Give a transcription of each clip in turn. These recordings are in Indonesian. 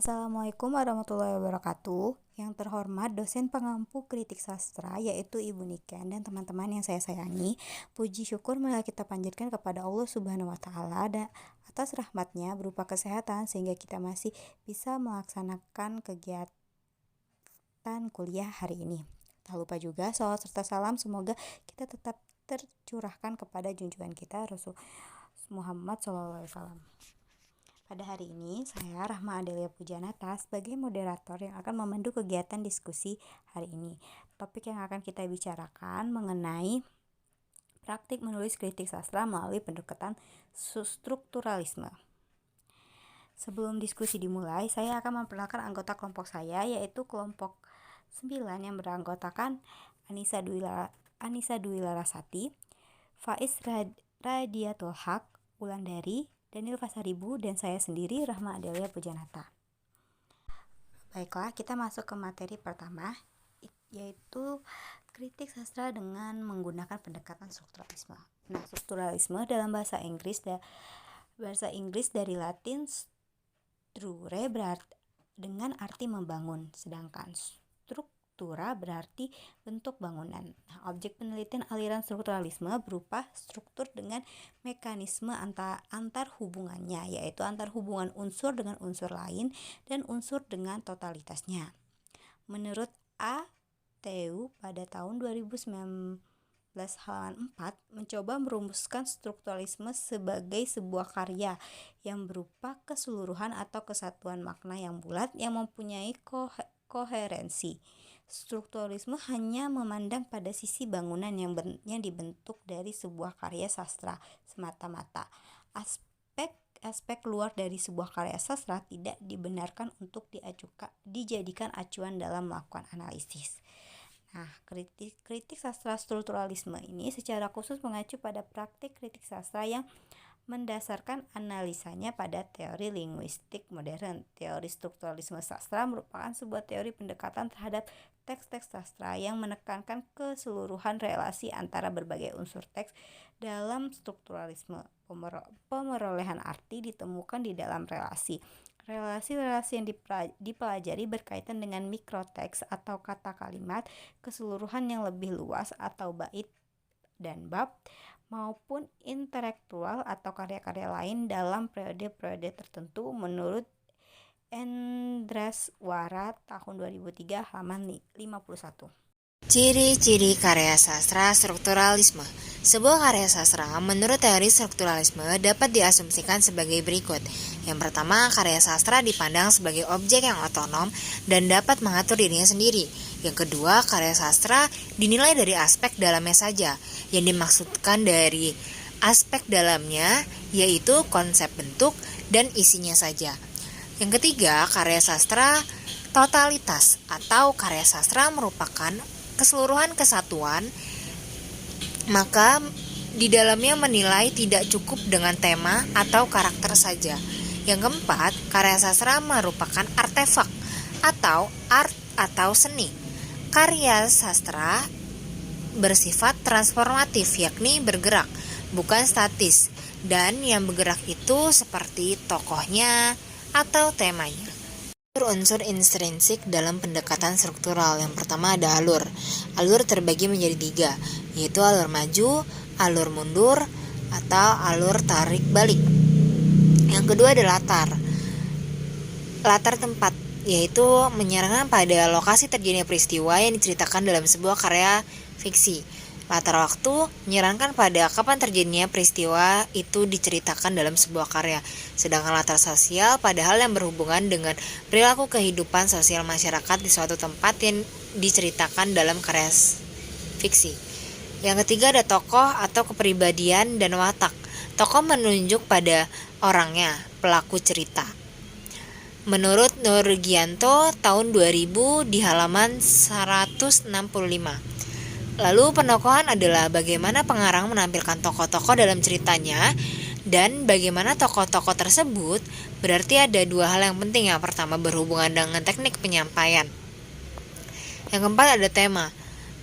Assalamualaikum warahmatullahi wabarakatuh. Yang terhormat dosen pengampu kritik sastra yaitu Ibu Niken dan teman-teman yang saya sayangi. Puji syukur marilah kita panjatkan kepada Allah Subhanahu wa taala dan atas rahmatnya berupa kesehatan sehingga kita masih bisa melaksanakan kegiatan kuliah hari ini. Tak lupa juga salawat serta salam semoga kita tetap tercurahkan kepada junjungan kita Rasul Muhammad SAW. Pada hari ini, saya Rahma Adelia Pujanata sebagai moderator yang akan memandu kegiatan diskusi hari ini. Topik yang akan kita bicarakan mengenai praktik menulis kritik sastra melalui pendekatan strukturalisme. Sebelum diskusi dimulai, saya akan memperkenalkan anggota kelompok saya, yaitu kelompok 9 yang beranggotakan Anissa Dwi Larasati, Faiz Radiatul Haq, Wulandari, Daniel Fasaribu, dan saya sendiri Rahma Adelia Pujanata. Baiklah, kita masuk ke materi pertama, yaitu kritik sastra dengan menggunakan pendekatan strukturalisme. Nah, strukturalisme dalam bahasa Inggris dari Latin strure berarti dengan arti membangun, sedangkan struktura berarti bentuk bangunan. Nah, objek penelitian aliran strukturalisme berupa struktur dengan mekanisme antar hubungannya, yaitu antar hubungan unsur dengan unsur lain dan unsur dengan totalitasnya. Menurut A. Teu pada tahun 2019 halaman 4 mencoba merumuskan strukturalisme sebagai sebuah karya yang berupa keseluruhan atau kesatuan makna yang bulat yang mempunyai koherensi. Strukturalisme hanya memandang pada sisi bangunan yang dibentuk dari sebuah karya sastra semata-mata. Aspek luar dari sebuah karya sastra tidak dibenarkan untuk dijadikan acuan dalam melakukan analisis. Nah, kritik sastra strukturalisme ini secara khusus mengacu pada praktik kritik sastra yang mendasarkan analisanya pada teori linguistik modern. Teori strukturalisme sastra merupakan sebuah teori pendekatan terhadap teks-teks sastra yang menekankan keseluruhan relasi antara berbagai unsur teks. Dalam strukturalisme, pemerolehan arti ditemukan di dalam relasi. Relasi-relasi yang dipelajari berkaitan dengan mikroteks atau kata kalimat, keseluruhan yang lebih luas atau bait dan bab, maupun intelektual atau karya-karya lain dalam periode-periode tertentu menurut Endraswara tahun 2003 halaman 51. Ciri-ciri karya sastra strukturalisme. Sebuah karya sastra menurut teori strukturalisme dapat diasumsikan sebagai berikut. Yang pertama, karya sastra dipandang sebagai objek yang otonom dan dapat mengatur dirinya sendiri. Yang kedua, karya sastra dinilai dari aspek dalamnya saja. Yang dimaksudkan dari aspek dalamnya yaitu konsep bentuk dan isinya saja. Yang ketiga, karya sastra totalitas atau karya sastra merupakan keseluruhan kesatuan, maka di dalamnya menilai tidak cukup dengan tema atau karakter saja. Yang keempat, karya sastra merupakan artefak atau art atau seni. Karya sastra bersifat transformatif, yakni bergerak, bukan statis, dan yang bergerak itu seperti tokohnya atau temanya. Unsur intrinsik dalam pendekatan struktural. Yang pertama ada alur. Alur terbagi menjadi 3, yaitu alur maju, alur mundur, atau alur tarik balik. Yang kedua ada latar. Latar tempat, yaitu menyerangkan pada lokasi terjadinya peristiwa yang diceritakan dalam sebuah karya fiksi. Latar waktu menyerankan pada kapan terjadinya peristiwa itu diceritakan dalam sebuah karya. Sedangkan latar sosial pada hal yang berhubungan dengan perilaku kehidupan sosial masyarakat di suatu tempat yang diceritakan dalam karya fiksi. Yang ketiga ada tokoh atau kepribadian dan watak. Tokoh menunjuk pada orangnya, pelaku cerita. Menurut Nurgianto tahun 2000 di halaman 165. Lalu penokohan adalah bagaimana pengarang menampilkan tokoh-tokoh dalam ceritanya dan bagaimana tokoh-tokoh tersebut. Berarti ada 2 hal yang penting. Yang pertama berhubungan dengan teknik penyampaian. Yang keempat ada tema.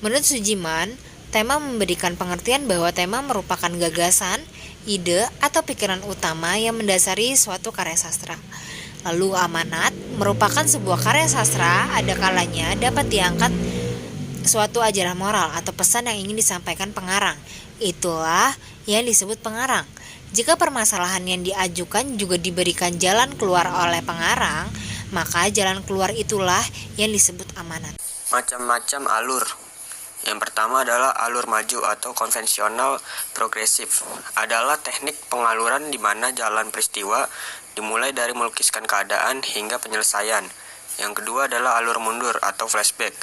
Menurut Sujiman, tema memberikan pengertian bahwa tema merupakan gagasan, ide, atau pikiran utama yang mendasari suatu karya sastra. Lalu amanat merupakan sebuah karya sastra, ada kalanya dapat diangkat suatu ajaran moral atau pesan yang ingin disampaikan pengarang. Itulah yang disebut pengarang. Jika permasalahan yang diajukan juga diberikan jalan keluar oleh pengarang, maka jalan keluar itulah yang disebut amanat. Macam-macam alur. Yang pertama adalah alur maju atau konvensional progresif. Adalah teknik pengaluran di mana jalan peristiwa dimulai dari melukiskan keadaan hingga penyelesaian. Yang kedua adalah alur mundur atau flashback.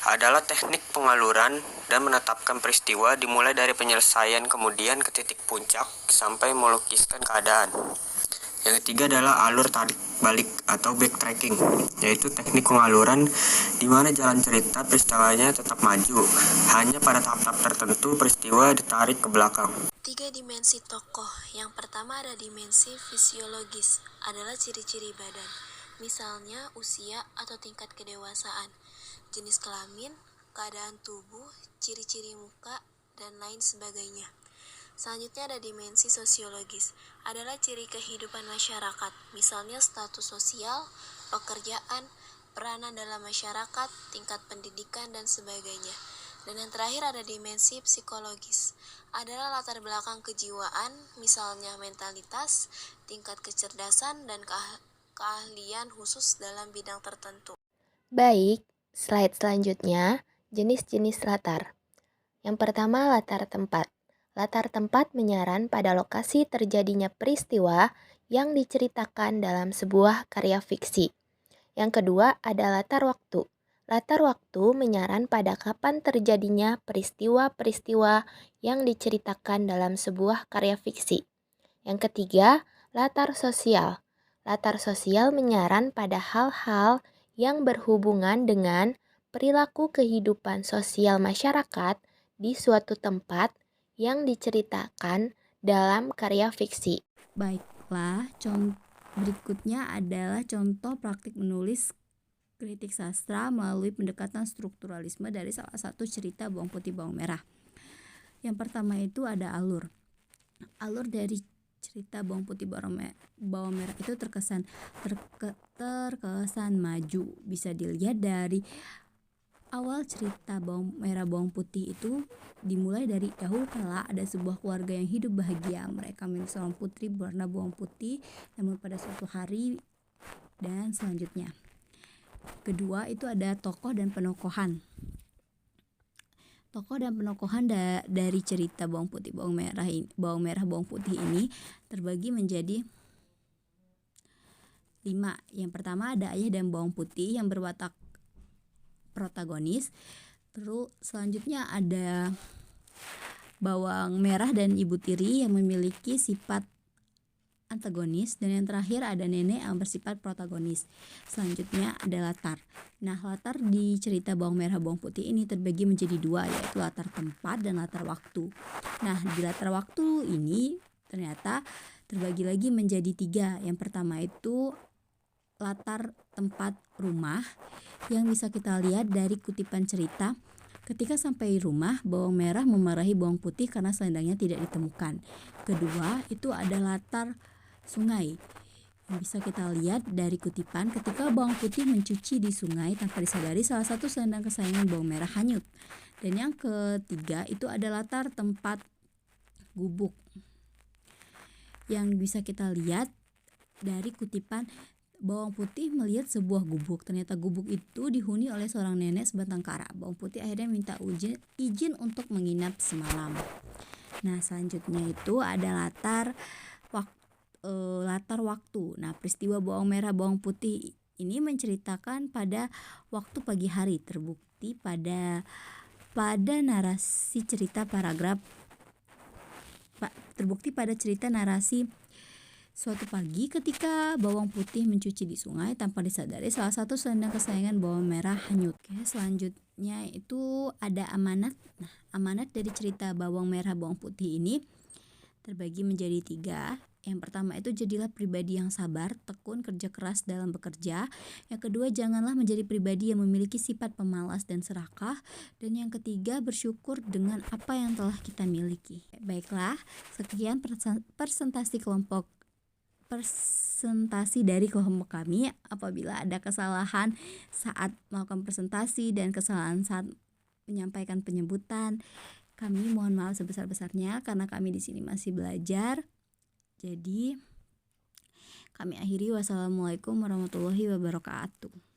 Adalah teknik pengaluran dan menetapkan peristiwa dimulai dari penyelesaian kemudian ke titik puncak sampai melukiskan keadaan. Yang ketiga adalah alur tarik balik atau backtracking, yaitu teknik pengaluran di mana jalan cerita peristiwanya tetap maju, hanya pada tahap-tahap tertentu peristiwa ditarik ke belakang. 3 dimensi tokoh. Yang pertama ada dimensi fisiologis, adalah ciri-ciri badan, misalnya usia atau tingkat kedewasaan, jenis kelamin, keadaan tubuh, ciri-ciri muka, dan lain sebagainya. Selanjutnya ada dimensi sosiologis, adalah ciri kehidupan masyarakat, misalnya status sosial, pekerjaan, peranan dalam masyarakat, tingkat pendidikan, dan sebagainya. Dan yang terakhir ada dimensi psikologis, adalah latar belakang kejiwaan, misalnya mentalitas, tingkat kecerdasan, dan keahlian khusus dalam bidang tertentu. Baik, slide selanjutnya, jenis-jenis latar. Yang pertama, latar tempat. Latar tempat menyaran pada lokasi terjadinya peristiwa yang diceritakan dalam sebuah karya fiksi. Yang kedua ada latar waktu. Latar waktu menyaran pada kapan terjadinya peristiwa-peristiwa yang diceritakan dalam sebuah karya fiksi. Yang ketiga, latar sosial. Latar sosial menyaran pada hal-hal yang berhubungan dengan perilaku kehidupan sosial masyarakat di suatu tempat yang diceritakan dalam karya fiksi. Baiklah, berikutnya adalah contoh praktik menulis kritik sastra melalui pendekatan strukturalisme dari salah satu cerita Bawang Putih Bawang Merah. Yang pertama itu ada alur. Alur dari cerita Bawang Putih Bawang Merah itu terkesan maju. Bisa dilihat dari awal cerita Bawang Merah Bawang Putih itu dimulai dari dahulu kala ada sebuah keluarga yang hidup bahagia. Mereka memiliki seorang putri berwarna bawang putih, namun pada suatu hari dan selanjutnya. Kedua itu ada tokoh dan penokohan. Tokoh dan penokohan dari cerita Bawang Putih Bawang Merah Bawang Putih ini terbagi menjadi 5. Yang pertama ada ayah dan bawang putih yang berwatak protagonis. Terus selanjutnya ada bawang merah dan ibu tiri yang memiliki sifat antagonis, dan yang terakhir ada nenek yang bersifat protagonis. Selanjutnya ada latar. Nah, latar di cerita Bawang Merah Bawang Putih ini terbagi menjadi 2, yaitu latar tempat dan latar waktu. Nah, di latar waktu ini ternyata terbagi lagi menjadi 3. Yang pertama itu latar tempat rumah, yang bisa kita lihat dari kutipan cerita. Ketika sampai rumah, bawang merah memarahi bawang putih karena selendangnya tidak ditemukan. Kedua, itu ada latar sungai. Yang bisa kita lihat dari kutipan, ketika bawang putih mencuci di sungai tanpa disadari salah satu selendang kesayangan bawang merah hanyut. Dan yang ketiga, itu ada latar tempat gubuk. Yang bisa kita lihat dari kutipan, bawang putih melihat sebuah gubuk. Ternyata gubuk itu dihuni oleh seorang nenek sebatang kara. Bawang putih akhirnya minta izin untuk menginap semalam. Nah, selanjutnya itu ada latar waktu. Nah, peristiwa bawang merah bawang putih ini menceritakan pada waktu pagi hari, terbukti pada narasi cerita narasi. Suatu pagi ketika bawang putih mencuci di sungai, tanpa disadari salah satu selendang kesayangan bawang merah hanyut. Selanjutnya itu ada amanat. Nah, amanat dari cerita bawang merah bawang putih ini terbagi menjadi 3. Yang pertama itu jadilah pribadi yang sabar, tekun, kerja keras dalam bekerja. Yang kedua, janganlah menjadi pribadi yang memiliki sifat pemalas dan serakah. Dan yang ketiga, bersyukur dengan apa yang telah kita miliki. Baiklah, sekian presentasi kelompok presentasi dari kelompok kami. Apabila ada kesalahan saat melakukan presentasi dan kesalahan saat menyampaikan penyebutan, kami mohon maaf sebesar-besarnya karena kami di sini masih belajar. Jadi kami akhiri, wassalamualaikum warahmatullahi wabarakatuh.